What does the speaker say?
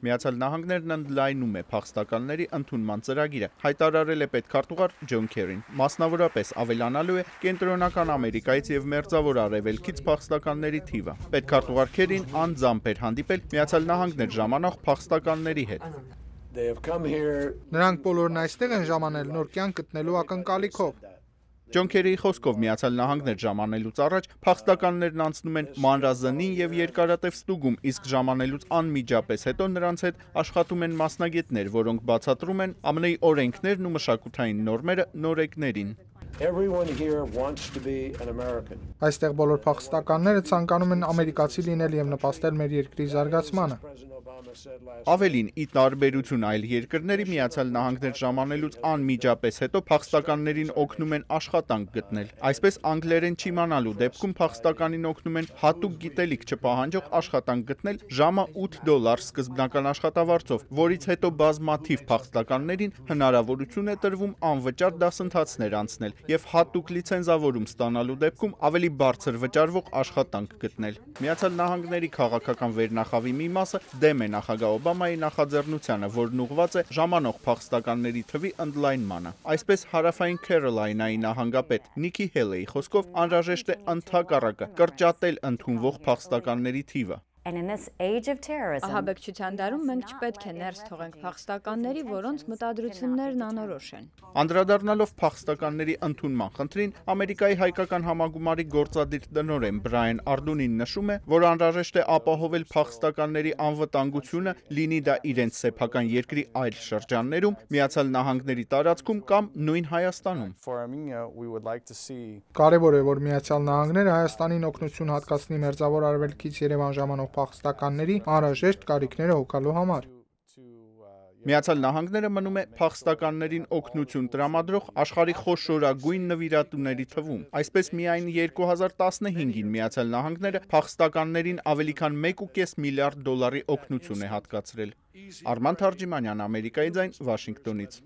Միացյալ Նահանգներն ընդլայնում է փախստականների ընդունման ծրագիրը, հայտարարել է պետքարտուղար Ջոն Քերին։ Մասնավորապես ավելանալու է Կենտրոնական Ամերիկայից եւ Մերձավոր Արևելքից փախստականների թիվը։ Պետքարտուղար Քերին անձամբ էր հանդիպել Միացյալ Նահանգներ ժամանող փախստականների հետ։ Նրանք բոլորն այստեղ են ժամանել նոր կյանք գտնելու ակնկալիքով։ Ջոն Քերիի խոսքով Միացյալ Նահանգներ ժամանելուց առաջ փախստականներն անցնում են մանրազնին եւ երկարատև ստուգում, իսկ ժամանելուց անմիջապես հետո նրանց հետ աշխատում են մասնագետներ, որոնք բացատրում են ԱՄՆ-ի օրենքներն ու մշակութային նորմերը նորեկներին։ Այստեղ բոլոր փախստականները ցանկանում են ամերիկացի լինել եւ նպաստել մեր երկրի զարգացմանը։ Ավելին, ի տարբերություն այլ երկրների, Միացյալ Նահանգներ ժամանելուց անմիջապես հետո փախստականներին օգնում են աշխատանք գտնել։ Այսպես անգլերեն չիմանալու դեպքում փախստականին օգնում են հատուկ գիտելիք չպահանջող աշխատանք գտնել ժամը $8 սկզբնական աշխատավարձով, որից հետո բազմաթիվ փախստականներին հնարավորություն է տրվում անվճար դասընթացներ անցնել եւ հատուկ լիցենզավորում ստանալու դեպքում ավելի բարձր վճարվող աշխատանք գտնել։ Միացյալ Նահանգների քաղաքական վերնախավի մի մասը դեմ է նախագահ Օբամայի նախաձեռնությանը, որն ուղղված է ժամանող փախստականների թվի ընդլայնմանը։ Այսպես Հարավային Քերոլայնայի նահանգապետ Նիկի Հելեի խոսքով անհրաժեշտ է ընդհակառակը կրճատել ընդունվող փախստականների թիվը։ Ահաբեկչության դարում մենք չպետք է ներս թողենք փախստականների, որոնց մտադրություններն անորոշ են։ Անդրադառնալով փախստականների ընդունման խնդրին, Ամերիկայի հայկական համագումարի գործադիր տնօրեն Բրայան Արդունին նշում է, որ անհրաժեշտ է ապահովել փախստականների անվտանգությունը, լինի դա իրենց սեփական երկրի այլ շրջաններում, Միացյալ Նահանգների տարածքում կամ նույն Հայաստանում։ Կարևոր է, որ Միացյալ Նահանգները Հայաստանին օգնություն հատկացնի Մերձավոր Արևելքից Երևան ժամանող փախստականների անհրաժեշտ կարիքները հոգալու համար։ Միացյալ Նահանգները մնում է փախստականներին օգնություն տրամադրող աշխարհի խոշորագույն նվիրատուների թվում։ Այսպես միայն 2015-ին Միացյալ Նահանգները փախստականներին ավելի քան $1.5 միլիարդ օգնություն է հատկացրել։ Արման Թարջիմանյան, Ամերիկայի ձայն, Վաշինգտոնից։